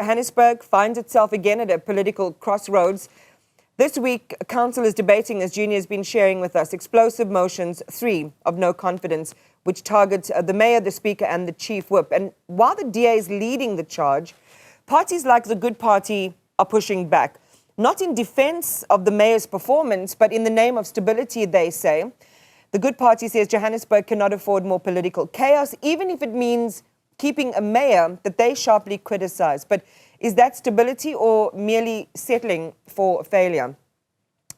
Johannesburg finds itself again at a political crossroads. This week, council is debating, as Junior has been sharing with us, explosive motions 3 of no confidence, which targets the mayor, the speaker and the chief whip. And while the DA is leading the charge, parties like the Good Party are pushing back, not in defense of the mayor's performance, but in the name of stability, they say. The Good Party says Johannesburg cannot afford more political chaos, even if it means keeping a mayor that they sharply criticize. But is that stability or merely settling for failure?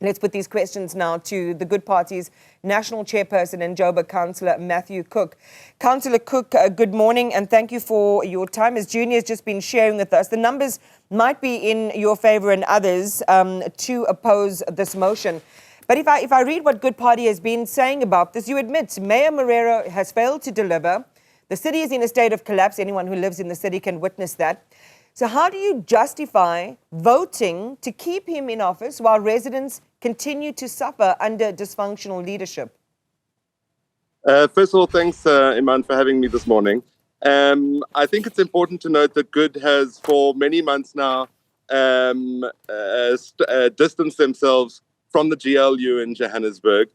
Let's put these questions now to the Good Party's national chairperson and Joburg councillor, Matthew Cook. Councillor Cook, good morning and thank you for your time. As Junior has just been sharing with us, the numbers might be in your favour and others to oppose this motion. But if I read what Good Party has been saying about this, you admit Mayor Morero has failed to deliver. The city is in a state of collapse. Anyone who lives in the city can witness that. So how do you justify voting to keep him in office while residents continue to suffer under dysfunctional leadership? First of all, thanks, Iman, for having me this morning. I think it's important to note that Good has, for many months now, distanced themselves from the GLU in Johannesburg.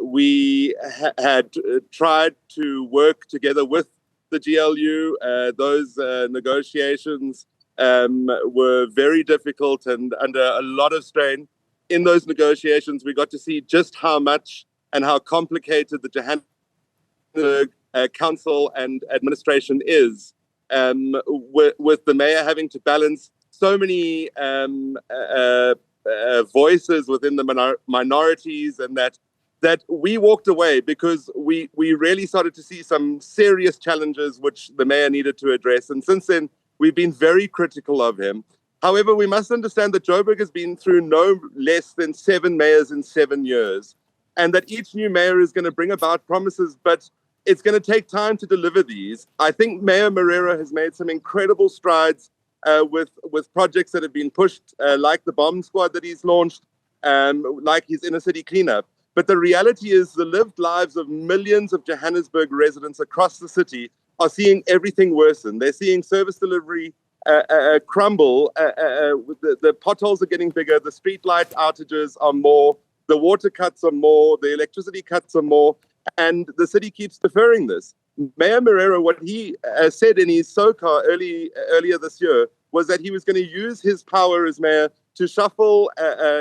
We had tried to work together with the GLU. Those negotiations were very difficult and under a lot of strain. In those negotiations, we got to see just how much and how complicated the Johannesburg council and administration is, with the mayor having to balance so many voices within the minorities, and that we walked away because we really started to see some serious challenges which the mayor needed to address. And since then, we've been very critical of him. However, we must understand that Joburg has been through no less than 7 mayors in 7 years, and that each new mayor is going to bring about promises, but it's going to take time to deliver these. I think Mayor Morero has made some incredible strides with projects that have been pushed, like the bomb squad that he's launched, like his inner city cleanup. But the reality is the lived lives of millions of Johannesburg residents across the city are seeing everything worsen. They're seeing service delivery crumble. The potholes are getting bigger. The street light outages are more. The water cuts are more. The electricity cuts are more. And the city keeps deferring this. Mayor Morero, what he said in his SOCA earlier this year was that he was going to use his power as mayor to shuffle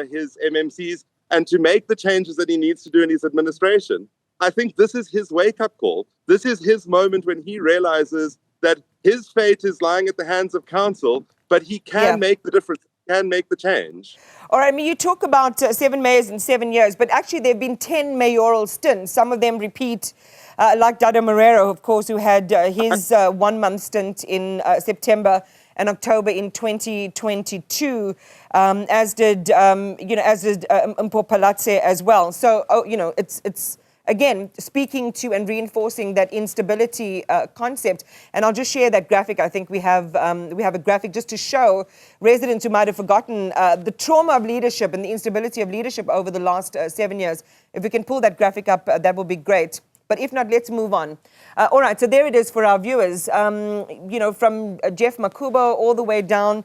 his MMCs and to make the changes that he needs to do in his administration. I think this is his wake-up call. This is his moment when he realizes that his fate is lying at the hands of council, but he can make the difference, can make the change. All right, I mean, you talk about 7 mayors in 7 years, but actually there have been 10 mayoral stints. Some of them repeat, like Dada Morero, of course, who had his 1-month stint in September and October in 2022, as did Mpho Palatse as well. So, it's again speaking to and reinforcing that instability concept. And I'll just share that graphic. I think we have a graphic just to show residents who might have forgotten the trauma of leadership and the instability of leadership over the last 7 years. If we can pull that graphic up, that will be great. But if not, let's move on. All right, so there it is for our viewers. From Jeff Makubo all the way down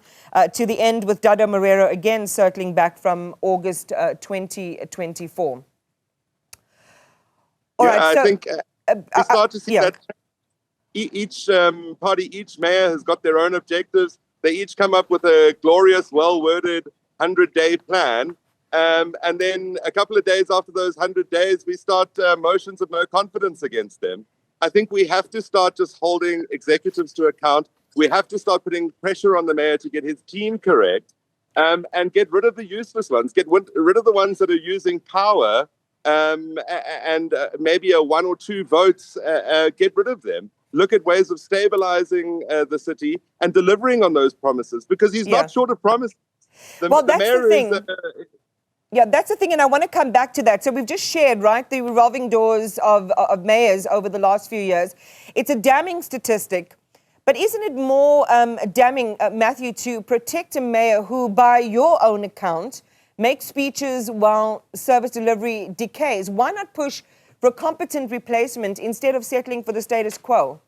to the end with Dada Morero, again circling back from August 2024. All right, I think we start to see that each party, each mayor has got their own objectives. They each come up with a glorious, well-worded 100-day plan. And then a couple of days after those 100 days, we start motions of no confidence against them. I think we have to start just holding executives to account. We have to start putting pressure on the mayor to get his team correct, and get rid of the useless ones, get rid of the ones that are using power, and maybe a 1 or 2 votes, get rid of them. Look at ways of stabilizing the city and delivering on those promises, because he's not short of promises. That's the thing. Yeah, that's the thing, and I want to come back to that. So we've just shared, right, the revolving doors of mayors over the last few years. It's a damning statistic, but isn't it more damning, Matthew, to protect a mayor who, by your own account, makes speeches while service delivery decays? Why not push for a competent replacement instead of settling for the status quo?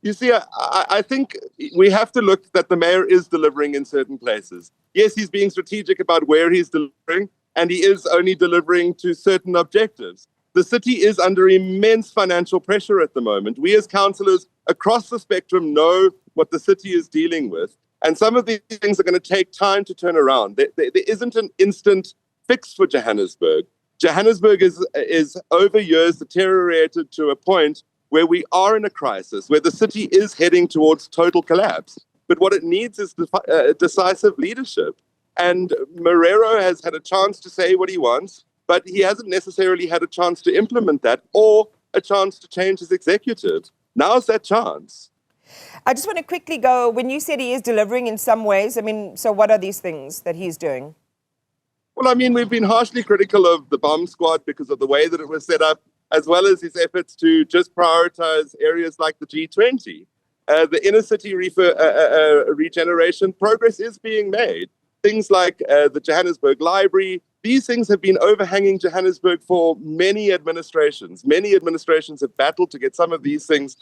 You see, I think we have to look that the mayor is delivering in certain places. Yes, he's being strategic about where he's delivering, and he is only delivering to certain objectives. The city is under immense financial pressure at the moment. We as councillors across the spectrum know what the city is dealing with, and some of these things are going to take time to turn around. There isn't an instant fix for Johannesburg. Johannesburg is over years deteriorated to a point where we are in a crisis, where the city is heading towards total collapse. But what it needs is decisive leadership. And Morero has had a chance to say what he wants, but he hasn't necessarily had a chance to implement that or a chance to change his executive. Now's that chance. I just want to quickly go, when you said he is delivering in some ways, I mean, so what are these things that he's doing? Well, I mean, we've been harshly critical of the bomb squad because of the way that it was set up, as well as his efforts to just prioritize areas like the G20. The inner city regeneration progress is being made. Things like the Johannesburg Library, these things have been overhanging Johannesburg for many administrations. Many administrations have battled to get some of these things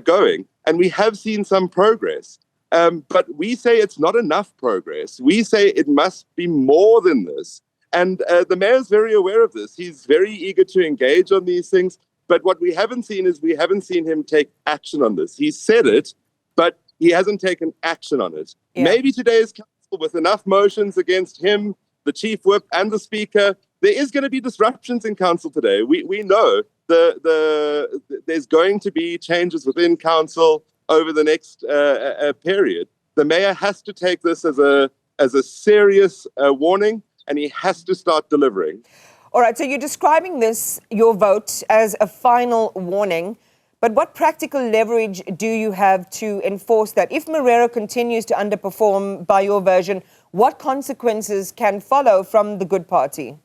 going, and we have seen some progress. But we say it's not enough progress. We say it must be more than this. And the mayor's very aware of this. He's very eager to engage on these things. But what we haven't seen is we haven't seen him take action on this. He said it, but he hasn't taken action on it. Yeah. Maybe today's council, with enough motions against him, the chief whip and the speaker, there is going to be disruptions in council today. We know there's going to be changes within council over the next period. The mayor has to take this as a serious warning, and he has to start delivering. All right, so you're describing this, your vote, as a final warning, but what practical leverage do you have to enforce that? If Morero continues to underperform, by your version, what consequences can follow from the Good Party?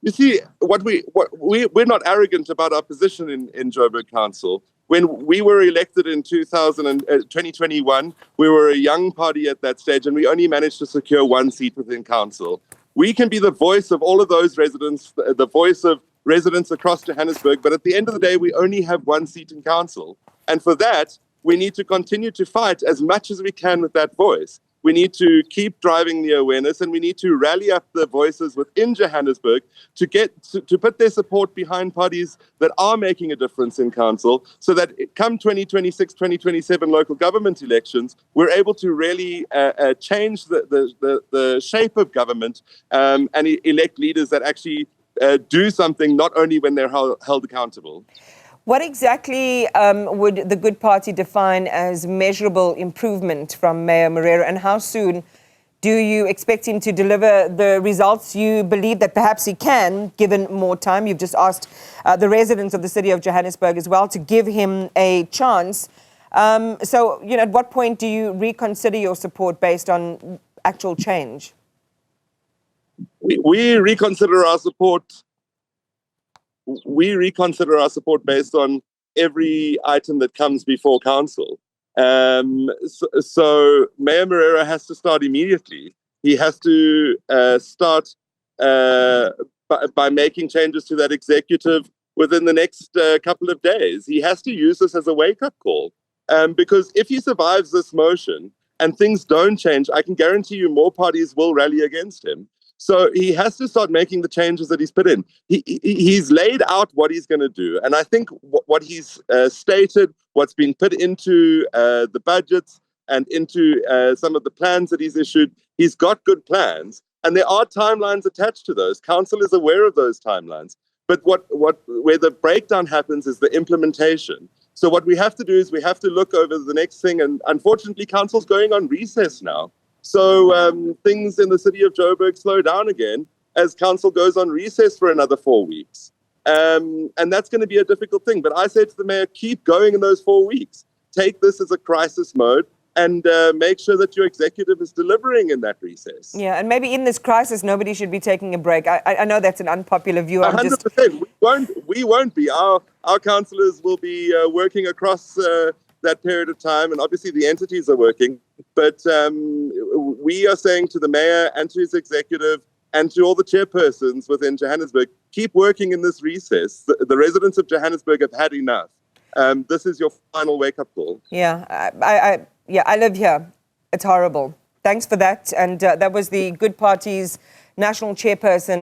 You see, we're not arrogant about our position in Joburg Council. When we were elected in 2021, we were a young party at that stage, and we only managed to secure one seat within council. We can be the voice of all of those residents, the voice of residents across Johannesburg, but at the end of the day, we only have one seat in council. And for that, we need to continue to fight as much as we can with that voice. We need to keep driving the awareness, and we need to rally up the voices within Johannesburg to put their support behind parties that are making a difference in council, so that come 2026, 2027 local government elections, we're able to really change the shape of government and elect leaders that actually do something, not only when they're held accountable. What exactly would the Good Party define as measurable improvement from Mayor Morero, and how soon do you expect him to deliver the results you believe that perhaps he can, given more time? You've just asked the residents of the city of Johannesburg as well to give him a chance. So, at what point do you reconsider your support based on actual change? We reconsider our support. We reconsider our support based on every item that comes before council. So Mayor Morero has to start immediately. He has to start by making changes to that executive within the next couple of days. He has to use this as a wake-up call. Because if he survives this motion and things don't change, I can guarantee you more parties will rally against him. So he has to start making the changes that he's put in. He's laid out what he's going to do. And I think what he's stated, what's been put into the budgets and into some of the plans that he's issued, he's got good plans. And there are timelines attached to those. Council is aware of those timelines. But where the breakdown happens is the implementation. So what we have to do is we have to look over the next thing. And unfortunately, council's going on recess now. So things in the city of Joburg slow down again as council goes on recess for another 4 weeks. And that's going to be a difficult thing. But I say to the mayor, keep going in those 4 weeks. Take this as a crisis mode and make sure that your executive is delivering in that recess. Yeah, and maybe in this crisis, nobody should be taking a break. I know that's an unpopular view. 100%. We won't be. Our councillors will be working across that period of time, and obviously the entities are working. But we are saying to the mayor and to his executive and to all the chairpersons within Johannesburg, keep working in this recess. The residents of Johannesburg have had enough. this is your final wake-up call. Yeah, I live here. It's horrible. Thanks for that. And that was the Good Party's national chairperson.